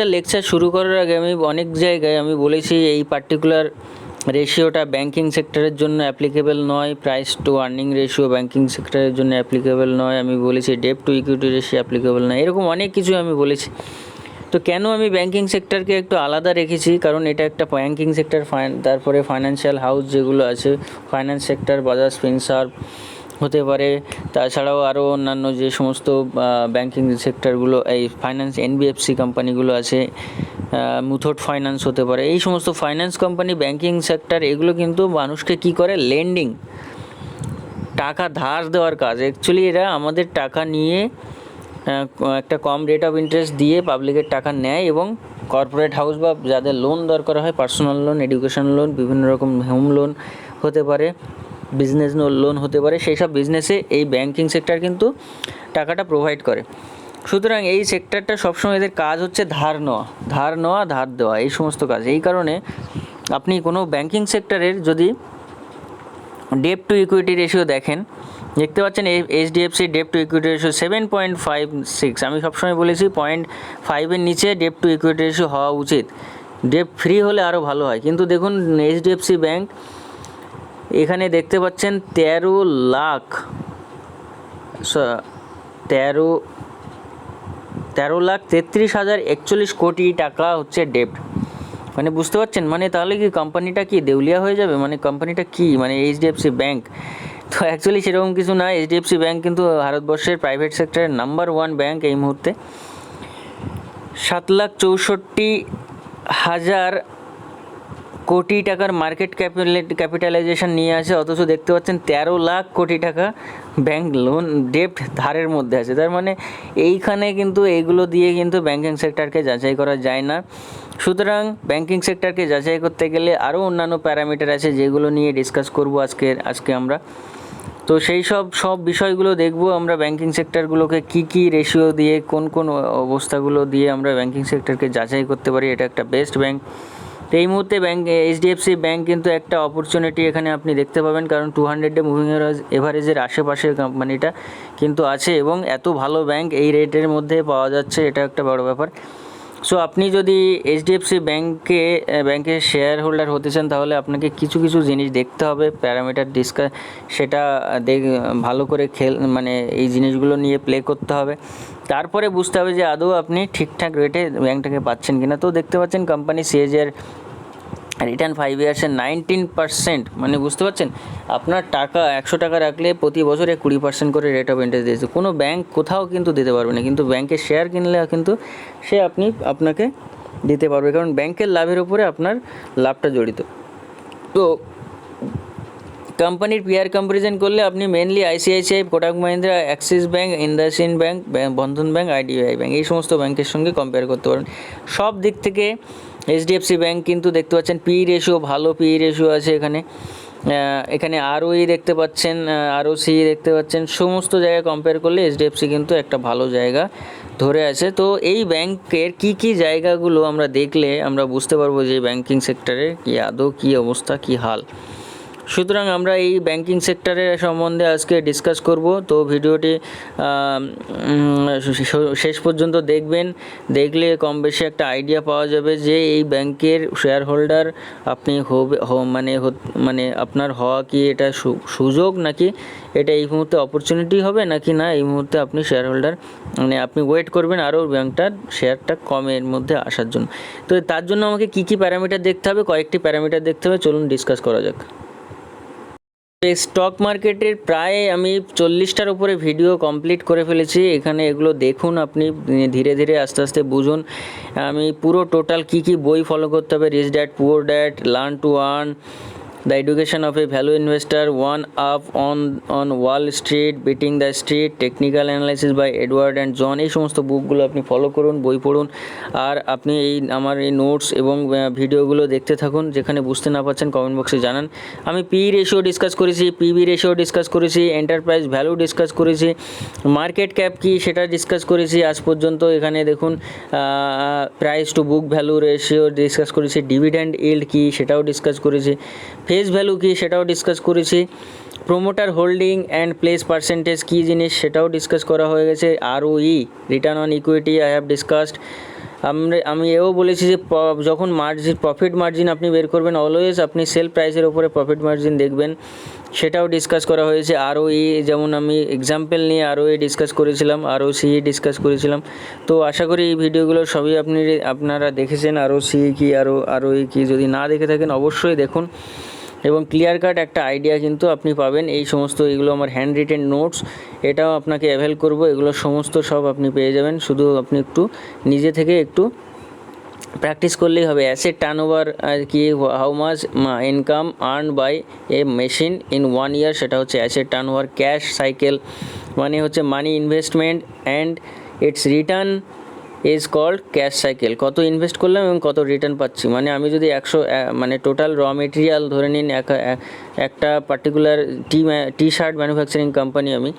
একটা লেকচার শুরু করার আগে আমি অনেক জায়গায় আমি বলেছি এই পার্টিকুলার রেশিওটা ব্যাংকিং সেক্টরের জন্য অ্যাপ্লিকেবল নয়, price to earning ratio banking সেক্টরের জন্য অ্যাপ্লিকেবল নয়, আমি বলেছি debt to equity ratio applicable নয়, এরকম অনেক কিছু আমি বলেছি। তো কেন আমি ব্যাংকিং সেক্টরকে একটু আলাদা রেখেছি, কারণ এটা একটা ব্যাংকিং সেক্টর, তারপরে ফাইন্যান্সিয়াল হাউস যেগুলো আছে, ফাইন্যান্স সেক্টর, বাজাজ ফিনসার্ভ হতে পারে, তাছাড়াও আরও অন্যান্য যে সমস্ত ব্যাংকিং সেক্টরগুলো, এই ফাইন্যান্স এনবিএফসি কোম্পানিগুলো আছে, মুথুট ফাইন্যান্স হতে পারে, এই সমস্ত ফাইন্যান্স কোম্পানি, ব্যাংকিং সেক্টর, এগুলো কিন্তু মানুষকে কি করে, লেন্ডিং, টাকা ধার দেওয়ার কাজ। অ্যাকচুয়ালি এরা আমাদের টাকা নিয়ে একটা কম রেট অফ ইন্টারেস্ট দিয়ে পাবলিকের টাকা নেয় এবং কর্পোরেট হাউস বা যাদের লোন দরকার হয়, পার্সোনাল লোন, এডুকেশন লোন, বিভিন্ন রকম হোম লোন হতে পারে, বিজনেস লোন হতে পারে, সেই সব বিজনেসে এই ব্যাংকিং সেক্টর কিন্তু টাকাটা প্রোভাইড করে। সুতরাং এই সেক্টরটা সবসময় এদের কাজ হচ্ছে ধার নেওয়া, ধার দেওয়া, এই সমস্ত কাজ। এই কারণে আপনি কোনো ব্যাংকিং সেক্টরের যদি ডেট টু ইকুইটি রেশিও দেখেন, দেখতে পাচ্ছেন HDFC debt to equity ratio 7.56। আমি সবসময় বলেছি 0.5-এর নিচে ডেট টু ইকুইটি রেশিও হওয়া উচিত, ডেট ফ্রি হলে আরও ভালো হয়। কিন্তু দেখুন এইচডিএফসি ব্যাংক, এখানে দেখতে পাচ্ছেন 13,33,041 কোটি টাকা হচ্ছে ডেপ্ট। মানে বুঝতে পারছেন, মানে তাহলে কি কোম্পানিটা কি দেউলিয়া হয়ে যাবে? মানে কোম্পানিটা কি, মানে এইচডিএফসি ব্যাংক? তো অ্যাকচুয়ালি সেরকম কিছু না। এইচডিএফসি ব্যাংক কিন্তু ভারতবর্ষের প্রাইভেট সেক্টরের নাম্বার 1 ব্যাংক এই মুহূর্তে। 7,64,000 কোটি টাকার মার্কেট ক্যাপিটালাইজেশন নিয়ে আছে, অথচ দেখতে পাচ্ছেন 13 লাখ কোটি টাকা ব্যাংক লোন ডেপ্ট ধারের মধ্যে আছে। তার মানে এইখানে কিন্তু এইগুলো দিয়ে কিন্তু ব্যাংকিং সেক্টরকে যাচাই করা যায় না। সুতরাং ব্যাংকিং সেক্টরকে যাচাই করতে গেলে আরও অন্যান্য প্যারামিটার আছে, যেগুলো নিয়ে ডিসকাস করব আজকে আমরা। তো সেই সব বিষয়গুলো দেখব আমরা, ব্যাংকিং সেক্টরগুলোকে কী রেশিও দিয়ে, কোন অবস্থাগুলো দিয়ে আমরা ব্যাংকিং সেক্টরকে যাচাই করতে পারি এটা একটা বেস্ট ব্যাংক। তো এই মুহূর্তে এইচডিএফসি ব্যাংক কিন্তু একটা অপরচুনিটি এখানে আপনি দেখতে পাবেন, কারণ 200-ডে মুভিং এভারেজের আশেপাশে কোম্পানিটা কিন্তু আছে এবং এত ভালো ব্যাংক এই রেটের মধ্যে পাওয়া যাচ্ছে, এটা একটা বড় ব্যাপার। সো আপনি যদি এইচডিএফসি ব্যাংকের শেয়ার হোল্ডার হতে চান, তাহলে আপনাকে কিছু জিনিস দেখতে হবে, প্যারামিটার সেটা ভালো করে মানে এই জিনিসগুলো নিয়ে প্লে করতে হবে। তারপরে বুঝতে হবে যে আদৌ আপনি ঠিকঠাক রেটে ব্যাংকটাকে পাচ্ছেন কিনা। তো দেখতে পাচ্ছেন কোম্পানি সিএজিআর রিটার্ন 5 ইয়ার্সে 19%, মানে বুঝতে পারছেন, আপনার টাকা 100 টাকা রাখলে প্রতি বছরে 20% করে রেট অফ ইন্টারেস্ট দিয়েছে। কোনো ব্যাংক কোথাও কিন্তু দিতে পারবে না, কিন্তু ব্যাংকের শেয়ার কিনলে কিন্তু আপনাকে দিতে পারবে, কারণ ব্যাংকের লাভের উপরে আপনার লাভটা জড়িত। তো কোম্পানির পিআর কম্পারিজন করলে আপনি mainly ICICI, Kotak Mahindra, Axis bank, IndusInd bank, Bandhan bank, IDBI bank, এই সমস্ত ব্যাংকের সঙ্গে কম্পেয়ার করতে পারেন। সব দিক থেকে এইচডিএফসি ব্যাংক কিন্তু দেখতে পাচ্ছেন ভালো পিই রেশিও আছে এখানে আরওই দেখতে পাচ্ছেন, আরওসি দেখতে পাচ্ছেন, সমস্ত জায়গায় কম্পেয়ার করলে এইচডিএফসি কিন্তু একটা ভালো জায়গা ধরে আছে। তো এই ব্যাংকের কী জায়গাগুলো আমরা দেখলে আমরা বুঝতে পারবো যে ব্যাংকিং সেক্টরের আদৌ কী অবস্থা, কী হাল। সুতরাং আমরা এই ব্যাংকিং সেক্টরের সম্বন্ধে আজকে ডিসকাস করব। তো ভিডিওটি শেষ পর্যন্ত দেখলে কম বেশি একটা আইডিয়া পাওয়া যাবে যে এই ব্যাংকের শেয়ার হোল্ডার আপনি মানে আপনার হওয়া কি এটা সুযোগ, নাকি এটা এই মুহূর্তে অপরচুনিটি হবে, নাকি না এই মুহূর্তে আপনি শেয়ার হোল্ডার, মানে আপনি ওয়েট করবেন আরও ব্যাংকটার শেয়ারটা কমের মধ্যে আসার জন্য। তো তার জন্য আমাকে কী প্যারামিটার দেখতে হবে, কয়েকটি প্যারামিটার দেখতে হবে, চলুন ডিসকাস করা যাক। স্টক মার্কেটের প্রায় আমি 40টার উপরে ভিডিও কমপ্লিট করে ফেলেছি। এখানে এগুলো দেখুন, আপনি ধীরে ধীরে আস্তে আস্তে বুঝুন। আমি পুরো টোটাল কী বই ফলো করতে হবে, rich dad poor dad, learn to earn, the education of a value investor, one up on Wall Street, beating the street, technical analysis by Edward and John, এই সমস্ত বুকগুলো আপনি ফলো করুন, বই পড়ুন। আর আপনি আমার এই নোটস এবং ভিডিওগুলো দেখতে থাকুন। যেখানে বুঝতে না পারছেন কমেন্ট বক্সে জানান। আমি পি রেশিও ডিসকাস করেছি, পিবি রেশিও ডিসকাস করেছি, এন্টারপ্রাইজ ভ্যালু ডিসকাস করেছি, মার্কেট ক্যাপ কী সেটা ডিসকাস করেছি আজ পর্যন্ত। এখানে দেখুন price to book value ratio discuss করেছি, ডিভিডেন্ড ইল্ড কী সেটাও ডিসকাস করেছি, ফেস ভ্যালু কী সেটাও ডিসকাস করেছি, promoter holding and place percentage কী জিনিস সেটাও ডিসকাস করা হয়ে গেছে, ROE return on equity I have discussed, আমি এও বলেছি যে যখন প্রফিট মার্জিন আপনি বের করবেন অলওয়েজ আপনি সেল প্রাইসের ওপরে প্রফিট মার্জিন দেখবেন, সেটাও ডিসকাস করা হয়েছে। আরওই যেমন আমি এক্সাম্পল নিয়ে আরওই ডিসকাস করেছিলাম, সিই ডিসকাস করেছিলাম। তো আশা করি এই ভিডিওগুলো সবই আপনারা দেখেছেন। সিই কি আরওই কি, যদি না দেখে থাকেন অবশ্যই দেখুন, এবং ক্লিয়ার কাট একটা আইডিয়া কিন্তু আপনি পাবেন। এই সমস্ত এগুলো আমার হ্যান্ড রিটেন নোটস, এটাও আপনাকে অ্যাভেল করব। এগুলো সমস্ত সব আপনি পেয়ে যাবেন, শুধু আপনি একটু নিজে থেকে একটু প্র্যাকটিস করলেই হবে। অ্যাসেট টার্নওভার কি, how much income earn by a machine in 1 year, সেটা হচ্ছে অ্যাসেট টার্নওভার। ক্যাশ সাইকেল মানে হচ্ছে money investment and its return is called cash cycle. কত ইনভেস্ট করলাম এবং কত রিটার্ন পাচ্ছি, মানে আমি যদি 100 মানে টোটাল র মেটেরিয়াল ধরে নিন, একটা particular T shirt manufacturing company আমি,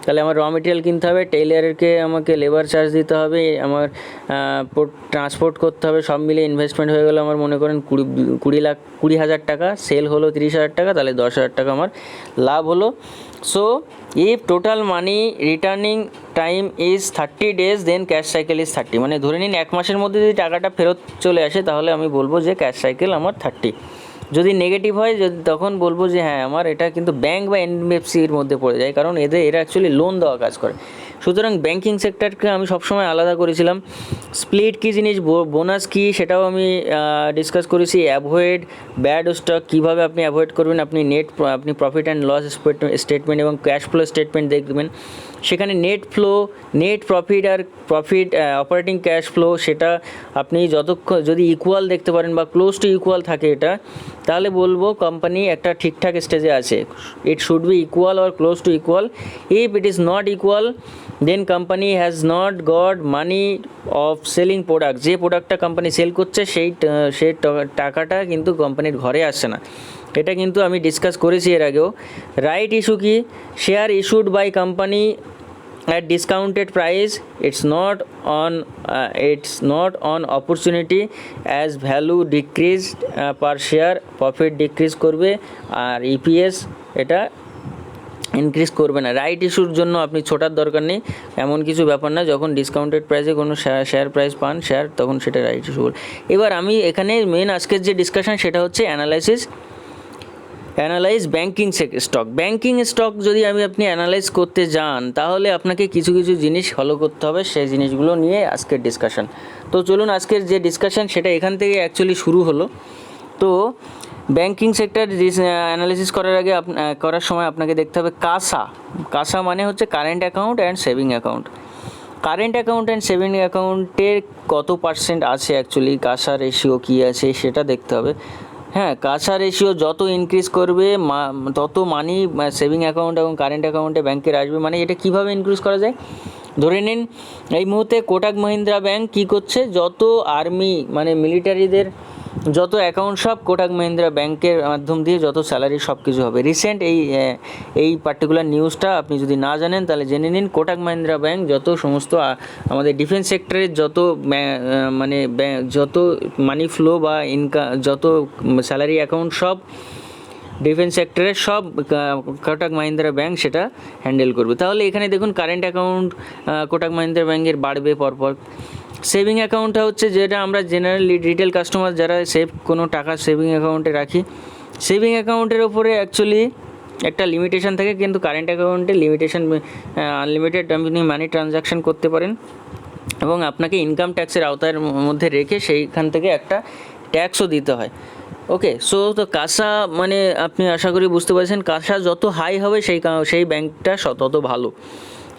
তাহলে আমার র মেটেরিয়াল কিনতে হবে, টেইলারকে আমাকে লেবার চার্জ দিতে হবে, আমার ট্রান্সপোর্ট করতে হবে, সব মিলে ইনভেস্টমেন্ট হয়ে গেলো আমার মনে করেন 20,000 টাকা, সেল হলো 30,000 টাকা, তাহলে 10,000 টাকা আমার লাভ হলো। So if total money returning time is 30 days then cash cycle is 30, মানে ধরে নিন 1 মাসের মধ্যে যদি টাকাটা ফেরত চলে আসে তাহলে আমি বলবো যে ক্যাশ সাইকেল আমার 30। যদি নেগেটিভ হয় তখন বলবো যে হ্যাঁ আমার এটা কিন্তু ব্যাঙ্ক বা এনবিএফসির মধ্যে পড়ে যায়, কারণ এরা অ্যাকচুয়ালি লোন দেওয়া কাজ করে। সুতরাং ব্যাঙ্কিং সেক্টরকে আমি সবসময় আলাদা করেছিলাম। স্প্লিট কী জিনিস, বোনাস কী, সেটাও আমি ডিসকাস করেছি। অ্যাভয়েড ব্যাড স্টক, কীভাবে আপনি অ্যাভয়েড করবেন, আপনি প্রফিট অ্যান্ড লস স্টেটমেন্ট এবং ক্যাশ ফ্লো স্টেটমেন্ট দেখবেন, সেখানে নেট প্রফিট আর অপারেটিং ক্যাশ ফ্লো, সেটা আপনি যদি ইকুয়াল দেখতে পারেন বা ক্লোজ টু ইকুয়াল থাকে এটা, তাহলে বলবো কোম্পানি একটা ঠিকঠাক স্টেজে আছে। It should be equal or close to equal. If it is not equal then company has not got money of selling product, যে প্রোডাক্টটা কোম্পানি সেল করছে সেই টাকাটা কিন্তু কোম্পানির ঘরে আসছে না। এটা কিন্তু আমি ডিসকাস করেছি এর আগেও। রাইট ইস্যু কি, share issued by company at discounted price, it's not on opportunity as value decreased per share, profit decrease করবে আর ইপিএস এটা ইনক্রিজ করবে না। রাইট ইস্যুর জন্য আপনি ছোটার দরকার নেই, এমন কিছু ব্যাপার না। যখন ডিসকাউন্টেড প্রাইসে কোনো শেয়ার প্রাইস পান তখন সেটা রাইট ইস্যু বলে। এবার আমি এখানে মেন আজকের যে ডিসকাশন সেটা হচ্ছে analyse banking stock. Banking stock যদি আপনি অ্যানালাইজ করতে যান তাহলে আপনাকে কিছু জিনিস ফলো করতে হবে, সেই জিনিসগুলো নিয়ে আজকের ডিসকাশন। তো চলুন আজকের যে ডিসকাশন সেটা এখান থেকে অ্যাকচুয়ালি শুরু হলো। তো ব্যাঙ্কিং সেক্টর অ্যানালাইসিস করার সময় আপনাকে দেখতে হবে কাসা মানে হচ্ছে current account and saving account. Current account and saving অ্যাকাউন্টের কত পার্সেন্ট আছে অ্যাকচুয়ালি, কাসা রেশিও কী আছে সেটা দেখতে হবে। হ্যাঁ, কাসা রেশিও যত ইনক্রিজ করবে তত মানি সেভিং অ্যাকাউন্ট এবং কারেন্ট অ্যাকাউন্টে ব্যাংকের আসবে। মানে এটা কীভাবে ইনক্রিজ করা যায়, ধরে নিন এই মুহূর্তে কোটাক মহিন্দ্রা ব্যাংক কী করছে, যত আর্মি মানে মিলিটারিদের যত অ্যাকাউন্ট সব কোটাক মহিন্দ্রা ব্যাংকের মাধ্যম দিয়ে যত স্যালারি সব কিছু হবে। রিসেন্ট এই পার্টিকুলার নিউজটা আপনি যদি না জানেন তাহলে জেনে নিন। কোটাক মহিন্দ্রা ব্যাংক যত সমস্ত আমাদের ডিফেন্স সেক্টরের যত মানি ফ্লো বা ইনকাম, যত স্যালারি অ্যাকাউন্ট সব ডিফেন্স সেক্টরের সব কোটাক মহিন্দ্রা ব্যাংক সেটা হ্যান্ডেল করবে। তাহলে এখানে দেখুন কারেন্ট অ্যাকাউন্ট কোটাক মহিন্দ্রা ব্যাংকের বাড়বে পরপর। সেভিং অ্যাকাউন্টটা হচ্ছে যেটা আমরা জেনারেলি রিটেল কাস্টমার যারা কোনো টাকা সেভিং অ্যাকাউন্টে রাখি, সেভিং অ্যাকাউন্টের ওপরে অ্যাকচুয়ালি একটা লিমিটেশন থাকে, কিন্তু কারেন্ট অ্যাকাউন্টে লিমিটেশন আনলিমিটেড আপনি মানি ট্রানজাকশান করতে পারেন এবং আপনাকে ইনকাম ট্যাক্সের আওতার মধ্যে রেখে সেইখান থেকে একটা ট্যাক্সও দিতে হয়। ওকে, তো কাসা মানে আপনি আশা করি বুঝতে পারছেন, কাসা যত হাই হবে সেই ব্যাংকটা তত ভালো,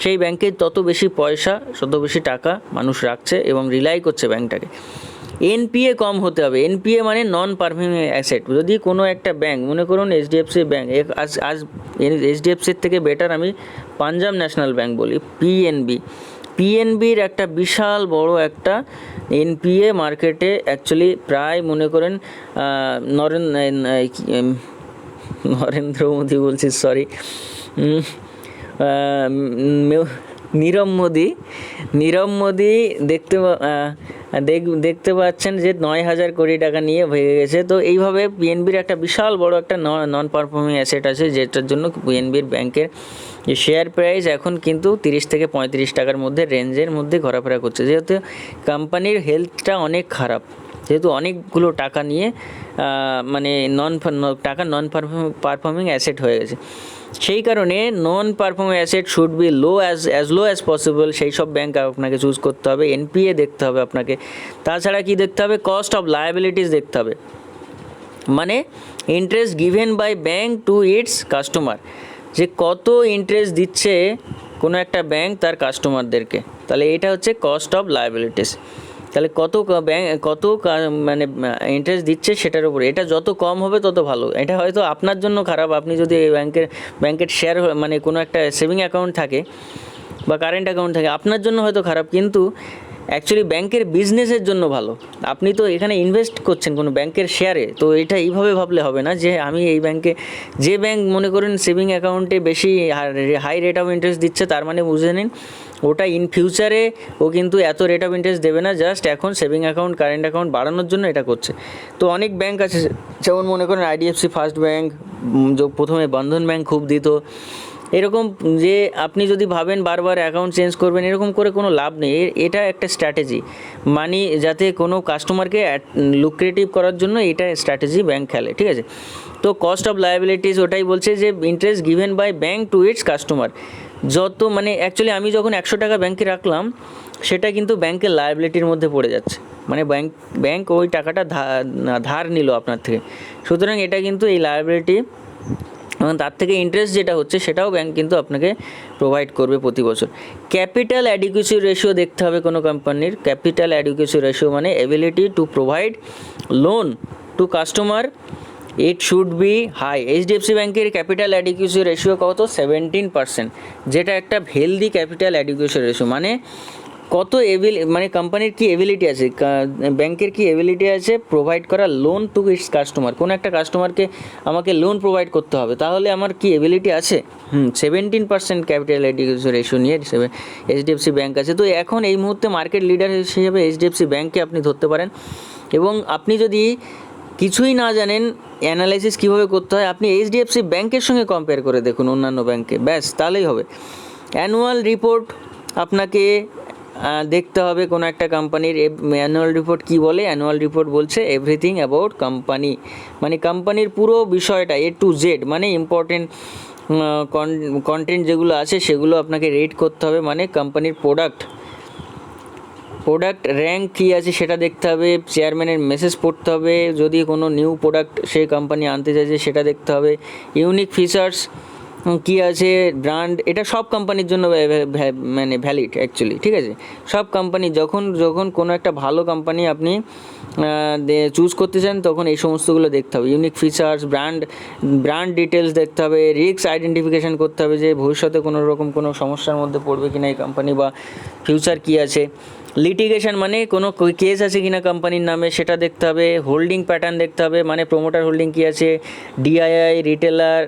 সেই ব্যাংকে তত বেশি পয়সা, তত বেশি টাকা মানুষ রাখছে এবং রিলাই করছে ব্যাংকটাকে। এনপিএ কম হতে হবে। এনপিএ মানে নন পারফর্মিং অ্যাসেট। যদি কোনো একটা ব্যাংক, মনে করুন এইচডিএফসি ব্যাংক, আজ এইচডিএফসির থেকে বেটার আমি পাঞ্জাব ন্যাশনাল ব্যাংক বলি, পিএনবির একটা বিশাল বড় একটা এনপিএ মার্কেটে অ্যাকচুয়ালি প্রায় মনে করেন নরেন্দ্র মোদী বলছি, সরি, নীরব মোদী দেখতে দেখতে পাচ্ছেন যে 9,000 কোটি টাকা নিয়ে ভেঙে গেছে। তো এইভাবে পিএনবির একটা বিশাল বড় একটা নন পারফর্মিং অ্যাসেট আছে, যেটার জন্য পিএনবির ব্যাংকের যে শেয়ার প্রাইস এখন কিন্তু 30 থেকে 35 টাকার মধ্যে রেঞ্জের মধ্যে ঘোরাফেরা করছে, যেহেতু কোম্পানির হেলথটা অনেক খারাপ, যেহেতু অনেকগুলো টাকা নিয়ে মানে নন পারফর্মিং অ্যাসেট হয়ে গেছে। সেই কারণে non performing asset should be low as low as possible, সেই সব ব্যাংক আপনাকে চুজ করতে হবে। এনপিএ দেখতে হবে আপনাকে। তাছাড়া কি দেখতে হবে? কস্ট অফ লায়াবিলিটিস দেখতে হবে, মানে interest given by bank to its customer, যে কত ইন্টারেস্ট দিচ্ছে কোনো একটা ব্যাংক তার কাস্টমারদেরকে। তাহলে এটা হচ্ছে কস্ট অফ লায়াবিলিটিস। তাহলে কত মানে ইন্টারেস্ট দিচ্ছে সেটার উপরে, এটা যত কম হবে তত ভালো। এটা হয়তো আপনার জন্য খারাপ, আপনি যদি এই ব্যাংকের শেয়ার মানে কোনো একটা সেভিং অ্যাকাউন্ট থাকে বা কারেন্ট অ্যাকাউন্ট থাকে, আপনার জন্য হয়তো খারাপ, কিন্তু অ্যাকচুয়ালি ব্যাংকের বিজনেসের জন্য ভালো। আপনি তো এখানে ইনভেস্ট করছেন কোনো ব্যাংকের শেয়ারে, তো এটা এইভাবে ভাবলে হবে না যে আমি এই ব্যাংকে, যে ব্যাংক মনে করেন সেভিং অ্যাকাউন্টে বেশি হাই রেট অফ ইন্টারেস্ট দিচ্ছে, তার মানে বুঝে নিন ওটা ইন ফিউচারে ও কিন্তু এত রেট অফ ইন্টারেস্ট দেবে না, জাস্ট এখন সেভিং অ্যাকাউন্ট কারেন্ট অ্যাকাউন্ট বাড়ানোর জন্য এটা করছে। তো অনেক ব্যাংক আছে, যেমন মনে করেন আইডিএফসি ফার্স্ট ব্যাংক, প্রথমে বন্ধন ব্যাংক খুব দিত, এরকম যে আপনি যদি ভাবেন বারবার অ্যাকাউন্ট চেঞ্জ করবেন, এরকম করে কোনো লাভ নেই। এটা একটা স্ট্র্যাটেজি, মানি যাতে কোনো কাস্টমারকে লুক্রেটিভ করার জন্য এটা স্ট্র্যাটেজি ব্যাংক খেলে, ঠিক আছে। তো কস্ট অফ লায়াবিলিটিস ওটাই বলছে যে interest given by bank to its customer, যত মানে অ্যাকচুয়ালি আমি যখন 100 টাকা ব্যাংকে রাখলাম, সেটা কিন্তু ব্যাংকের লায়াবিলিটির মধ্যে পড়ে যাচ্ছে, মানে ব্যাংক ওই টাকাটা ধার নিল আপনার থেকে, সুতরাং এটা কিন্তু এই লায়াবিলিটি, এবং তার থেকে ইন্টারেস্ট যেটা হচ্ছে সেটাও ব্যাংক কিন্তু আপনাকে প্রোভাইড করবে প্রতি বছর। ক্যাপিটাল অ্যাডিকুয়েসি রেশিও দেখতে হবে কোনো কোম্পানির। ক্যাপিটাল অ্যাডিকুয়েসি রেশিও মানে ability to provide loan to customer, it should be high. HDFC ব্যাংকের ক্যাপিটাল অ্যাডিকুয়েসি রেশিও কত? 17%, যেটা একটা হেলদি ক্যাপিটাল অ্যাডিকুয়েসি রেশিও, মানে কত মানে কোম্পানির কি এবিলিটি আছে, ব্যাংকের কি এবিলিটি আছে প্রোভাইড করা লোন টু ইটস কাস্টমার। কোনো একটা কাস্টমারকে আমাকে লোন প্রোভাইড করতে হবে, তাহলে আমার কি এবিলিটি আছে? 17% ক্যাপিটাল অ্যাডিকুয়েসি রেশিও নিয়ে এইচডিএফসি ব্যাংক আছে। তো এখন এই মুহূর্তে মার্কেট লিডার হিসেবে এইচডিএফসি ব্যাংককে আপনি ধরতে পারেন। এবং আপনি যদি কিছুই না জানেন অ্যানালাইসিস কীভাবে করতে হয়, আপনি এইচডিএফসি ব্যাংকের সঙ্গে কম্পেয়ার করে দেখুন অন্যান্য ব্যাংকে, ব্যাস তাহলেই হবে। অ্যানুয়াল রিপোর্ট আপনাকে দেখতে হবে কোনো একটা কোম্পানির। অ্যানুয়াল রিপোর্ট কী বলে? অ্যানুয়াল রিপোর্ট বলছে এভরিথিং অ্যাবাউট কোম্পানি, মানে কোম্পানির পুরো বিষয়টা A to Z, মানে ইম্পর্টেন্ট কন্টেন্ট যেগুলো আছে সেগুলো আপনাকে রেট করতে হবে, মানে কোম্পানির প্রোডাক্ট র্যাঙ্ক কী আছে সেটা দেখতে হবে, চেয়ারম্যানের মেসেজ পড়তে হবে, যদি কোনো নিউ প্রোডাক্ট সেই কোম্পানি আনতে চাইছে সেটা দেখতে হবে, ইউনিক ফিচার্স কী আছে, ব্র্যান্ড, এটা সব কোম্পানির জন্য মানে ভ্যালিড অ্যাকচুয়ালি, ঠিক আছে। সব কোম্পানি যখন কোনো একটা ভালো কোম্পানি আপনি চুজ করতে চান, তখন এই সমস্তগুলো দেখতে হবে। ইউনিক ফিচার্স, ব্র্যান্ড ডিটেলস দেখতে হবে, রিস্ক আইডেন্টিফিকেশান করতে হবে যে ভবিষ্যতে কোনো রকম কোনো সমস্যার মধ্যে পড়বে কিনা এই কোম্পানি, বা ফিউচার কী আছে। লিটিগেশন মানে কোনো কেস আছে কিনা কোম্পানির নামে সেটা দেখতে হবে। হোল্ডিং প্যাটার্ন দেখতে হবে, মানে প্রোমোটার হোল্ডিং কী আছে, ডিআইআই, রিটেলার,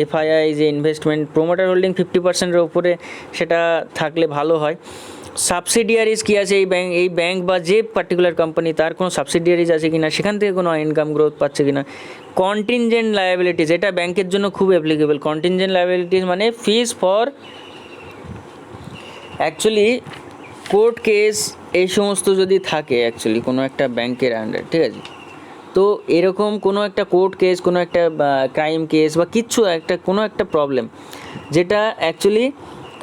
এফআইআই, যে ইনভেস্টমেন্ট, প্রোমোটার হোল্ডিং 50%-এর উপরে সেটা থাকলে ভালো হয়। সাবসিডিয়ারিজ কী আছে এই ব্যাংক বা যে পার্টিকুলার কোম্পানি, তার কোনো সাবসিডিয়ারিজ আছে কিনা, সেখান থেকে কোনো ইনকাম গ্রোথ পাচ্ছে কিনা। কন্টিনজেন্ট লায়াবিলিটিস, এটা ব্যাংকের জন্য খুব অ্যাপ্লিকেবল। কন্টিনজেন্ট লায়াবিলিটিস মানে ফিস ফর অ্যাকচুয়ালি কোর্ট কেস, এই সমস্ত যদি থাকে অ্যাকচুয়ালি কোনো একটা ব্যাংকের আন্ডার, ঠিক আছে। তো এরকম কোনো একটা কোর্ট কেস, কোনো একটা ক্রাইম কেস বা কোনো একটা প্রবলেম যেটা অ্যাকচুয়ালি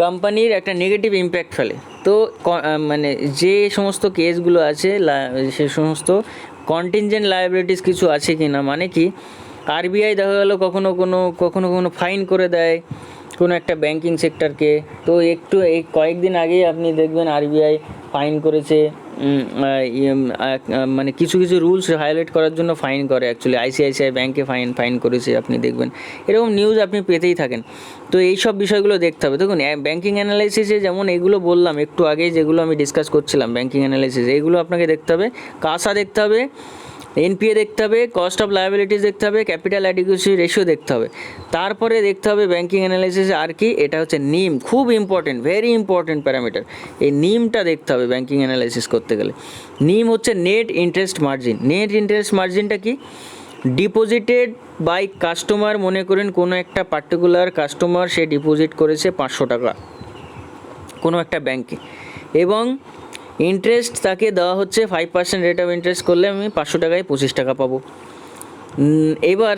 কোম্পানির একটা নেগেটিভ ইম্প্যাক্ট ফেলে, তো মানে যে সমস্ত কেসগুলো আছে সে সমস্ত কন্টিনজেন্ট লায়াবিলিটিস কিছু আছে কি না, মানে কি আরবিআই দেখা গেলো কখনো ফাইন করে দেয় কোনো একটা ব্যাংকিং সেক্টরকে। তো এই কয়েকদিন আগেই আপনি দেখবেন আরবিআই ফাইন করেছে, মানে কিছু রুলস ভায়োলেট করার জন্য ফাইন করে। অ্যাকচুয়ালি আইসিআইসিআই ব্যাংকে ফাইন করেছে, আপনি দেখবেন এরকম নিউজ আপনি পেতেই থাকেন। তো এই সব বিষয়গুলো দেখতে হবে। দেখুন ব্যাংকিং অ্যানালাইসিসে যেমন এগুলো বললাম একটু আগেই, যেগুলো আমি ডিসকাস করছিলাম ব্যাংকিং অ্যানালাইসিস, এইগুলো আপনাকে দেখতে হবে। কাসা দেখতে হবে, এনপিএ দেখতে হবে, কস্ট অফ লায়াবিলিটিস দেখতে হবে, ক্যাপিটাল অ্যাডিকুয়েসি রেশিও দেখতে হবে। তারপরে দেখতে হবে ব্যাঙ্কিং অ্যানালাইসিস আর কি, এটা হচ্ছে নিম, খুব ইম্পর্টেন্ট, ভেরি ইম্পর্টেন্ট প্যারামিটার। এই নিমটা দেখতে হবে ব্যাঙ্কিং অ্যানালাইসিস করতে গেলে। নিম হচ্ছে net interest margin. Net interest মার্জিনটা কি? ডিপোজিটেড বাই কাস্টমার, মনে করেন কোনো একটা পার্টিকুলার কাস্টমার সে ডিপোজিট করেছে 500 টাকা কোনো একটা ব্যাংকে, এবং ইন্টারেস্ট তাকে দেওয়া হচ্ছে 5% রেট অফ ইন্টারেস্ট করলে আমি 500 টাকায় 25 টাকা পাবো। এবার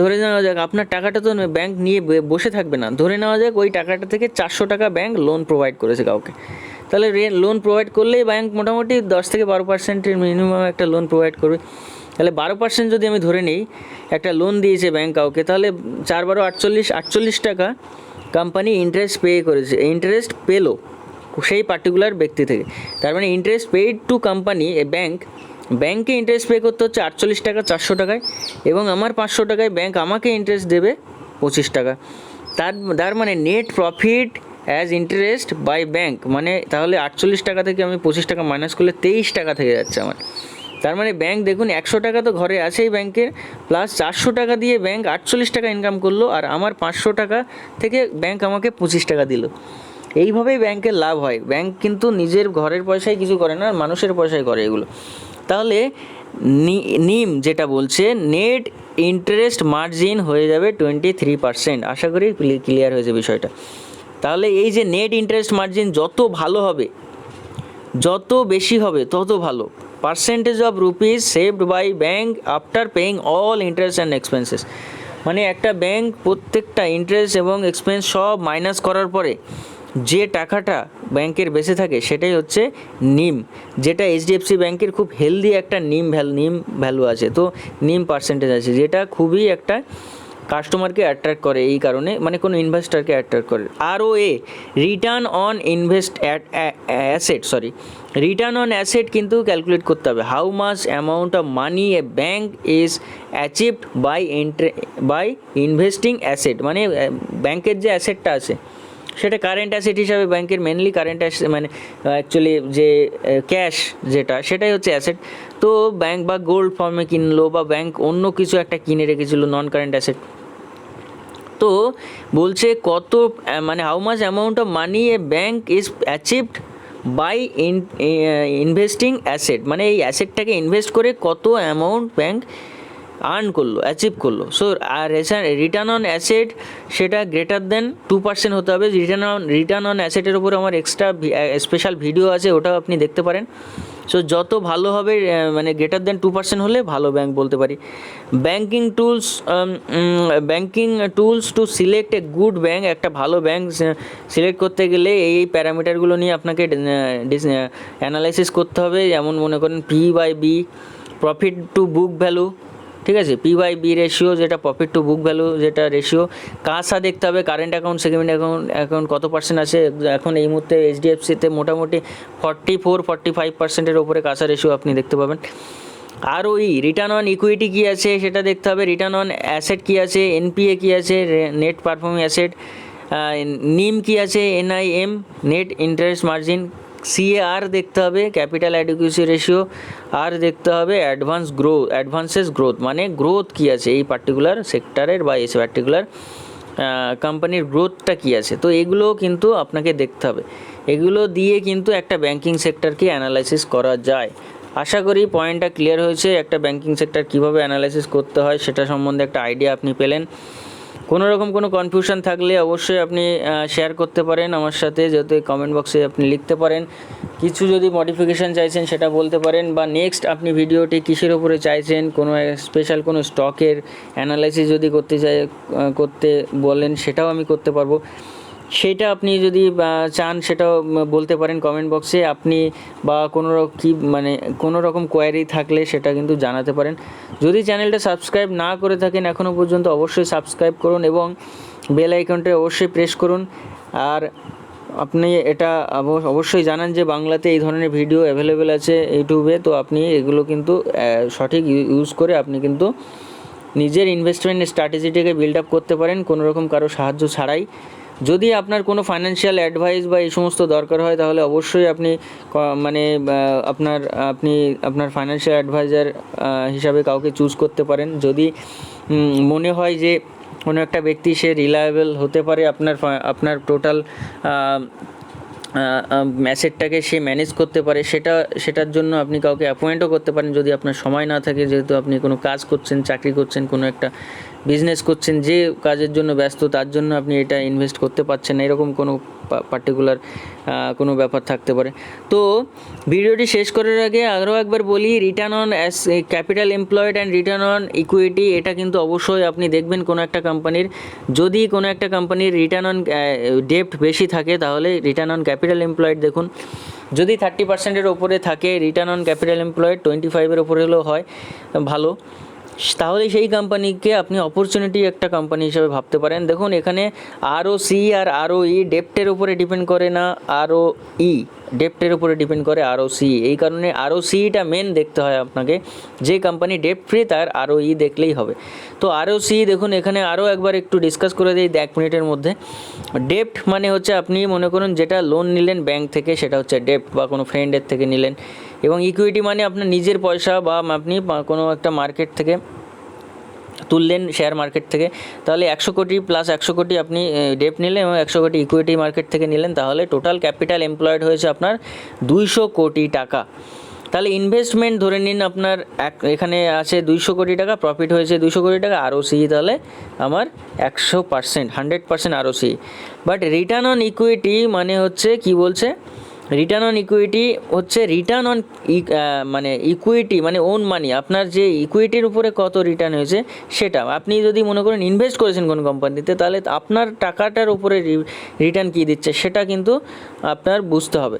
ধরে নেওয়া যাক আপনার টাকাটা তো ব্যাংক নিয়ে বসে থাকবে না, ধরে নেওয়া যাক ওই টাকাটা থেকে 400 টাকা ব্যাংক লোন প্রোভাইড করেছে কাউকে। তাহলে লোন প্রোভাইড করলেই ব্যাংক মোটামুটি 10 থেকে 12%-এর মিনিমাম একটা লোন প্রোভাইড করবে। তাহলে 12% যদি আমি ধরে নিই একটা লোন দিয়েছে ব্যাংক কাউকে, তাহলে 4 12 48 টাকা কোম্পানি ইন্টারেস্ট পে করেছে, ইন্টারেস্ট পেলো সেই পার্টিকুলার ব্যক্তি থেকে। তার মানে ইন্টারেস্ট পেইড টু কোম্পানি, ব্যাংকে ইন্টারেস্ট পে করতে হচ্ছে 48 টাকা 400 টাকায়, এবং আমার 500 টাকায় ব্যাংক আমাকে ইন্টারেস্ট দেবে 25 টাকা। তার মানে net profit as interest by bank, মানে তাহলে 48 টাকা থেকে আমি 25 টাকা মাইনাস করলে 23 টাকা থেকে যাচ্ছে আমার। তার মানে ব্যাংক দেখুন 100 টাকা তো ঘরে আছেই ব্যাংকের, প্লাস 400 টাকা দিয়ে ব্যাংক 48 টাকা ইনকাম করলো, আর আমার 500 টাকা থেকে ব্যাংক আমাকে 25 টাকা দিল। এইভাবেই ব্যাংকের লাভ হয়। ব্যাংক কিন্তু নিজের ঘরের পয়সায় কিছু করে না, মানুষের পয়সায় করে এগুলো। তাহলে নিম যেটা বলছে নেট ইন্টারেস্ট মার্জিন হয়ে যাবে 23%। আশা করি ক্লিয়ার হয়েছে বিষয়টা। তাহলে এই যে নেট ইন্টারেস্ট মার্জিন যত ভালো হবে, যত বেশি হবে তত ভালো। Percentage of rupees saved by bank after paying all interest and expenses, মানে একটা ব্যাংক প্রত্যেকটা ইন্টারেস্ট এবং এক্সপেন্স সব মাইনাস করার পরে যে টাকাটা ব্যাংকের বেঁচে থাকে সেটাই হচ্ছে নিম, যেটা এইচডিএফসি ব্যাংকের খুব হেলদি একটা নিম ভ্যালু আছে। তো নিম পার্সেন্টেজ আছে, যেটা খুবই একটা কাস্টমারকে অ্যাট্রাক্ট করে, এই কারণে মানে কোনো ইনভেস্টারকে অ্যাট্রাক্ট করে। ROA, return on return on asset কিন্তু ক্যালকুলেট করতে হবে। How much amount of money a bank is achieved by investing asset, মানে ব্যাংকের যে অ্যাসেটটা আছে সেটা কারেন্ট অ্যাসেট হিসাবে ব্যাংকের মেনলি কারেন্ট অ্যাসেট, মানে অ্যাকচুয়ালি যে ক্যাশ যেটা সেটাই হচ্ছে অ্যাসেট। তো ব্যাংক বা গোল্ড ফর্মে কিনলো, বা ব্যাংক অন্য কিছু একটা কিনে রেখেছিল নন কারেন্ট অ্যাসেট। তো বলছে কত, মানে how much amount of money a bank is achieved by investing asset, মানে এই অ্যাসেটটাকে ইনভেস্ট করে কত অ্যামাউন্ট ব্যাংক আর্ন করলো, অ্যাচিভ করলো। সো আর রিটার্ন অন অ্যাসেট সেটা গ্রেটার দেন 2% হতে হবে। রিটার্ন অন অ্যাসেটের উপর আমার এক্সট্রা স্পেশাল ভিডিও আছে, ওটাও আপনি দেখতে পারেন। সো যত ভালো হবে, মানে গ্রেটার দেন 2% হলে ভালো ব্যাংক বলতে পারি। Banking tools to select a good bank, একটা ভালো ব্যাংক সিলেক্ট করতে গেলে এই প্যারামিটারগুলো নিয়ে আপনাকে অ্যানালাইসিস করতে হবে। যেমন মনে করেন P/B, profit two book value, ঠিক আছে, P/B রেশিও, যেটা প্রফিট টু বুক ভ্যালু যেটা রেশিও। কাসা দেখতে হবে, কারেন্ট অ্যাকাউন্ট সেভিংস অ্যাকাউন্ট কত পার্সেন্ট আছে। এখন এই মুহূর্তে এইচডিএফসিতে মোটামুটি 44-45%-এর ওপরে কাসা রেশিও আপনি দেখতে পাবেন। আরওই, রিটার্ন অন ইকুইটি কী আছে সেটা দেখতে হবে। রিটার্ন অন অ্যাসেট কী আছে, এনপিএ কী আছে, নেট পারফর্মিং অ্যাসেট, নিম কী আছে, NIM, net interest margin, CAR দেখতে হবে, ক্যাপিটাল অ্যাডিকুয়েসি রেশিও, আর দেখতে হবে অ্যাডভান্সেস গ্রোথ, মানে গ্রোথ কী আছে এই পার্টিকুলার সেক্টরের বা এই পার্টিকুলার কোম্পানির গ্রোথটা কী আছে। তো এগুলো কিন্তু আপনাকে দেখতে হবে, এগুলো দিয়ে কিন্তু একটা ব্যাংকিং সেক্টরকে অ্যানালাইসিস করা যায়। আশা করি পয়েন্টটা ক্লিয়ার হয়েছে, একটা ব্যাংকিং সেক্টর কীভাবে অ্যানালাইসিস করতে হয় সেটা সম্বন্ধে একটা আইডিয়া আপনি পেলেন। কোনো রকম কোনো কনফিউশন থাকলে অবশ্যই আপনি শেয়ার করতে পারেন আমার সাথে, যাতে কমেন্ট বক্সে আপনি লিখতে পারেন। কিছু যদি মডিফিকেশান চাইছেন সেটা বলতে পারেন, বা নেক্সট আপনি ভিডিওটি কিসের ওপরে চাইছেন, কোনো স্পেশাল কোনো স্টকের অ্যানালাইসিস যদি করতে বলেন সেটাও আমি করতে পারবো। সেটা আপনি যদি চান সেটাও বলতে পারেন কমেন্ট বক্সে আপনি, বা কোনো রকম কোয়ারি থাকলে সেটা কিন্তু জানাতে পারেন। যদি চ্যানেলটা সাবস্ক্রাইব না করে থাকেন এখনও পর্যন্ত, অবশ্যই সাবস্ক্রাইব করুন এবং বেল আইকনটা অবশ্যই প্রেস করুন। আর আপনি এটা অবশ্যই জানান যে বাংলাতে এই ধরনের ভিডিও অ্যাভেলেবেল আছে ইউটিউবে, তো আপনি এগুলো কিন্তু সঠিক ইউজ করে আপনি কিন্তু নিজের ইনভেস্টমেন্ট স্ট্র্যাটেজিটাকে বিল্ড আপ করতে পারেন কোনো রকম কারো সাহায্য ছাড়াই। যদি আপনার কোনো ফাইন্যান্সিয়াল অ্যাডভাইস বা এই সমস্ত দরকার হয় তাহলে অবশ্যই আপনি মানে আপনি আপনার ফাইন্যান্সিয়াল অ্যাডভাইজার হিসাবে কাউকে চুজ করতে পারেন। যদি মনে হয় যে কোনো একটা ব্যক্তি সে রিলায়েবল হতে পারে, আপনার টোটাল অ্যাসেটটাকে সে ম্যানেজ করতে পারে, সেটার জন্য আপনি কাউকে অ্যাপয়েন্টও করতে পারেন যদি আপনার সময় না থাকে, যেহেতু আপনি কোনো কাজ করছেন, চাকরি করছেন, কোনো একটা বিজনেস করছেন, যে কাজের জন্য ব্যস্ত তার জন্য আপনি এটা ইনভেস্ট করতে পারছেন না, এরকম কোনো পার্টিকুলার কোনো ব্যাপার থাকতে পারে। তো ভিডিওটি শেষ করার আগে আরও একবার বলি, return on capital employed and return on equity, এটা কিন্তু অবশ্যই আপনি দেখবেন কোনো একটা কোম্পানির। যদি কোনো একটা কোম্পানির রিটার্ন অন ডেপ্ট বেশি থাকে তাহলে রিটার্ন অন ক্যাপিটাল এমপ্লয়েড দেখুন। যদি 30%-এর ওপরে থাকে রিটার্ন অন ক্যাপিটাল এমপ্লয়েড, 25-এর ওপরে হলেও হয় ভালো, তাহলে সেই কোম্পানিকে আপনি অপরচুনিটি একটা কোম্পানি হিসেবে ভাবতে পারেন। দেখুন এখানে ROC আর ROE ডেপ্টের উপরে ডিপেন্ড করে না, ROE ডেপ্টের উপরে ডিপেন্ড করে ROC। এই কারণে ROCটা মেন দেখতে হয় আপনাকে, যে কোম্পানি ডেপ্ট ফ্রি তার ROE দেখলেই হবে। তো ROC দেখুন এখানে আরও একবার একটু ডিসকাস করে দিই 1 মিনিটের মধ্যে। ডেপ্ট মানে হচ্ছে আপনি মনে করুন যেটা লোন নিলেন ব্যাংক থেকে, সেটা হচ্ছে ডেপ্ট, বা কোনো ফ্রেন্ডের থেকে নিলেন। এবং ইকুইটি মানে আপনার নিজের পয়সা, বা আপনি কোনো একটা মার্কেট থেকে তুললেন, শেয়ার মার্কেট থেকে, তাহলে 100 কোটি প্লাস 100 কোটি আপনি ডেপ্ট নিলেন এবং 100 কোটি ইকুইটি মার্কেট থেকে নিলেন, তাহলে টোটাল ক্যাপিটাল এমপ্লয়েড হয়েছে আপনার 200 কোটি টাকা। তাহলে ইনভেস্টমেন্ট ধরে নিন আপনার এখানে আছে 200 কোটি টাকা, প্রফিট হয়েছে 200 কোটি টাকা, ROC তাহলে আমার 100% ROC। But return on equity মানে হচ্ছে কি বলছে, রিটার্ন অন ইকুইটি হচ্ছে রিটার্ন অন মানে ইকুইটি মানে ওন মানি, আপনার যে ইকুইটির উপরে কত রিটার্ন হয়েছে সেটা। আপনি যদি মনে করেন ইনভেস্ট করেছেন কোনো কোম্পানিতে, তাহলে আপনার টাকাটার উপরে রিটার্ন কী দিচ্ছে সেটা কিন্তু আপনার বুঝতে হবে,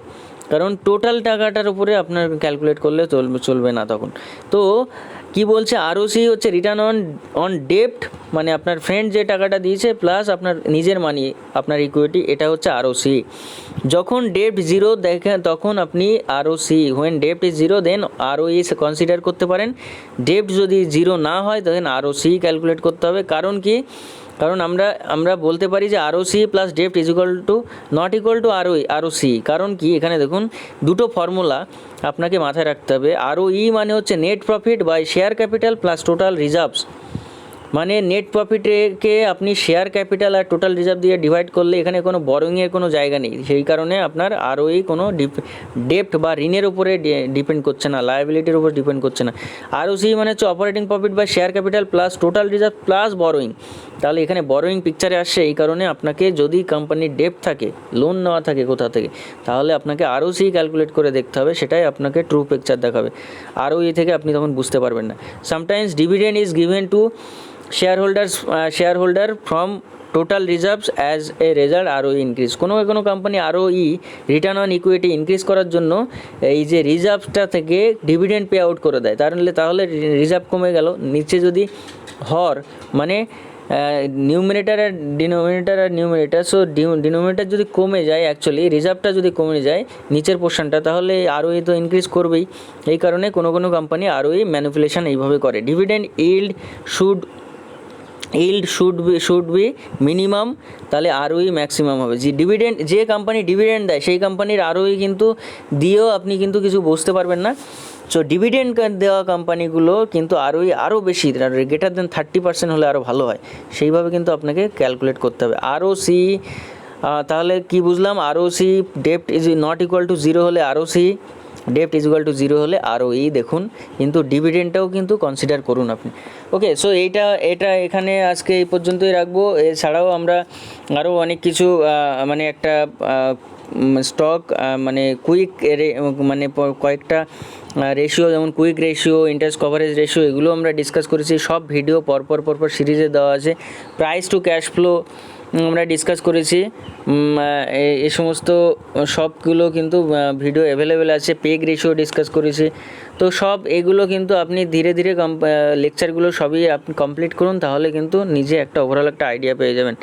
কারণ টোটাল টাকাটার উপরে আপনার ক্যালকুলেট করলে চলবে না তখন। তো কি বলছে, ROC হচ্ছে রিটার্ন অন ডেপ্ট, মানে আপনার ফ্রেন্ড যে টাকাটা দিয়েছে প্লাস আপনার নিজের মানি, আপনার ইকুইটি, এটা হচ্ছে ROC। যখন ডেপ্ট জিরো দেখেন তখন আপনি ROC, হোয়েন ডেপ্ট is zero then ROE consider করতে পারেন। ডেপ্ট যদি জিরো না হয় তখন ROC ক্যালকুলেট করতে হবে। কারণ কি, কারণ আমরা বলতে পারি যে ROC প্লাস ডেপ্ট is equal to not equal to ROC। কারণ কি, এখানে দেখুন দুটো ফর্মুলা আপনাকে মাথায় রাখতে হবে। ROE মানে হচ্ছে net profit by share capital plus total reserves, মানে নেট প্রফিটকে আপনি শেয়ার ক্যাপিটাল আর টোটাল রিজার্ভ দিয়ে ডিভাইড করলে এখানে কোনো বরোইংয়ের কোনো জায়গা নেই, সেই কারণে আপনার ROE কোনো ডেপ্ট বা ঋণের উপরে ডিপেন্ড করছে না, লায়াবিলিটির উপর ডিপেন্ড করছে না। ROC মানে হচ্ছে operating profit by share capital plus total reserve plus borrowing. তাহলে এখানে বরোইং পিকচারে আসছে, এই কারণে আপনাকে যদি কোম্পানির ডেপ্ট থাকে, লোন নেওয়া থাকে কোথা থেকে, তাহলে আপনাকে ROC ক্যালকুলেট করে দেখতে হবে, সেটাই আপনাকে ট্রু পিকচার দেখাবে। ROE থেকে আপনি তখন বুঝতে পারবেন না। Sometimes dividend is given to shareholder from total reserves as a result ROE increase। কোনো company ROE return on equity increase করার জন্য এই যে রিজার্ভটা থেকে ডিভিডেন্ড পে আউট করে দেয়, তাহলে রিজার্ভ কমে গেল। নিচে যদি হর মানে নিউমিনেটার আর নিউমিনেটার, সো ডিনোমিনেটার যদি কমে যায়, অ্যাকচুয়ালি রিজার্ভটা যদি কমে যায় নিচের পোর্শনটা, তাহলে ROE তো ইনক্রিজ করবেই। এই কারণে কোনো কোম্পানি ROE ম্যানিপুলেশন এইভাবে করে। Dividend yield should be minimum, তাহলে ROE ম্যাক্সিমাম হবে। যে কোম্পানি ডিভিডেন্ড দেয় সেই কোম্পানির ROE কিন্তু দিয়েও আপনি কিন্তু কিছু বুঝতে পারবেন না। সো ডিভিডেন্ড দেওয়া কোম্পানিগুলো কিন্তু ROE আরও বেশি, গ্রেটার দেন 30% হলে আরও ভালো হয়, সেইভাবে কিন্তু আপনাকে ক্যালকুলেট করতে হবে। ROC তাহলে কি বুঝলাম, ROC ডেপ্ট is not equal to zero হলে ROC, ডেপ্ট ইজ ইকুয়াল টু জিরো হলে ROE দেখুন, কিন্তু ডিভিডেন্ডটাও কিন্তু কনসিডার করুন আপনি। ওকে, সো এটা এখানে আজকে এই পর্যন্তই রাখবো। এছাড়াও আমরা আরও অনেক কিছু মানে একটা স্টক মানে মানে কয়েকটা রেশিও, যেমন quick ratio, interest coverage ratio, এগুলো আমরা ডিসকাস করেছি। সব ভিডিও পরপর সিরিজে দেওয়া আছে। প্রাইস টু ক্যাশ ফ্লো আমরা ডিসকাস করেছি। এই সমস্ত সবগুলো কিন্তু ভিডিও অ্যাভেলেবেল আছে। পেগ রেশিও ডিসকাস করেছি। তো সব এগুলো কিন্তু আপনি ধীরে ধীরে লেকচারগুলো সবই আপনি কমপ্লিট করুন, তাহলে কিন্তু নিজে একটা ওভারঅল একটা আইডিয়া পেয়ে যাবেন।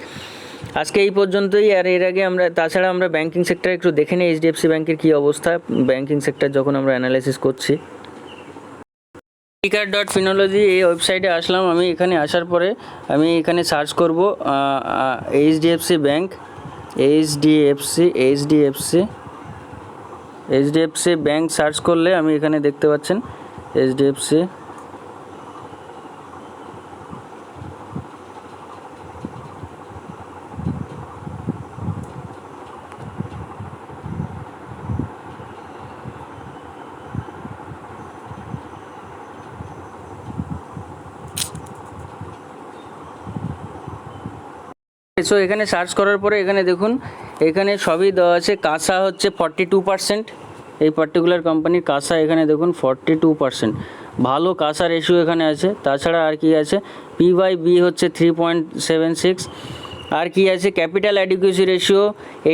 আজকে এই পর্যন্তই। আর এর আগে তাছাড়া আমরা ব্যাঙ্কিং সেক্টর একটু দেখে নিই, HDFC ব্যাংকের কী অবস্থা ব্যাঙ্কিং সেক্টর যখন আমরা অ্যানালাইসিস করছি। Finology এই ওয়েবসাইটে আসলাম আমি। এখানে আসার পরে আমি এখানে সার্চ করব HDFC bank. HDFC bank search করলে আমি এখানে দেখতে পাচ্ছেন এইচডিএফসি। সো এখানে সার্চ করার পরে এখানে দেখুন, এখানে সবই দেওয়া আছে। কাঁসা হচ্ছে 42%, এই পার্টিকুলার কোম্পানির কাঁসা এখানে দেখুন 42%, ভালো কাঁসা রেশিও এখানে আছে। তাছাড়া আর কি আছে, পি/বি হচ্ছে 3.76, আর কি আছে, ক্যাপিটাল অ্যাডিকুয়েসি রেশিও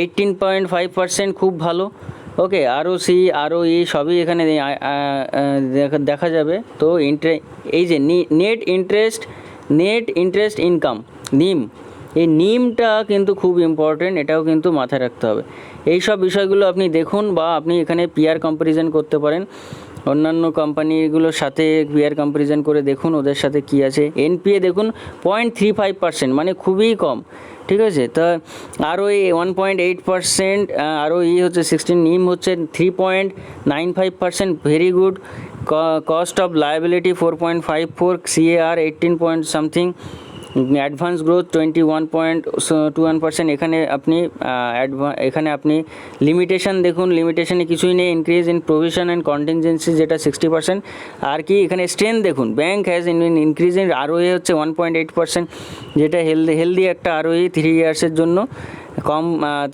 18.5%, খুব ভালো। ওকে, ROE সবই এখানে দেখা যাবে। তো এই যে নেট ইন্টারেস্ট ইনকাম, নিম, এই নিমটা কিন্তু খুব ইম্পর্টেন্ট, এটাও কিন্তু মাথায় রাখতে হবে। এই সব বিষয়গুলো আপনি দেখুন, বা আপনি এখানে পিআর কম্প্যারিজন করতে পারেন অন্যান্য কোম্পানিগুলোর সাথে। পিআর কম্প্যারিজন করে দেখুন ওদের সাথে কি আছে। এনপিএ দেখুন 0.35%, মানে খুবই কম, ঠিক আছে। তা ROE 1.8%, ROE হচ্ছে 16, নিম হচ্ছে 3.95%, very good. Cost of liability 4.54, CAR 18 point something, advance growth 21.21%। এখানে আপনি লিমিটেশন দেখুন, লিমিটেশনে কিছুই নেই। Increase in provision and contingency যেটা 60%। আর কি এখানে স্ট্রেংথ দেখুন, bank has increase in ROE হচ্ছে 1.8%, যেটা হেলদি একটা ROE 3 ইয়ার্সের জন্য কম।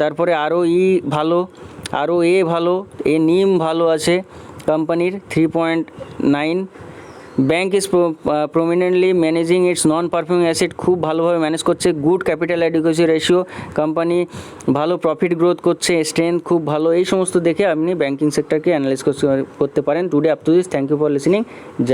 তারপরে ROE ভালো, ROA ভালো, নিম ভালো আছে কোম্পানির 3.9। Bank is prominently managing it's non performing asset, খুব ভালোভাবে ম্যানেজ করছে। Good capital adequacy ratio, company ভালো প্রফিট গ্রোথ করছে, স্ট্রেংথ খুব ভালো। এই সমস্ত দেখে আপনি ব্যাংকিং সেক্টরকে অ্যানালাইজ করতে পারেন। Today up to this, thank you for listening.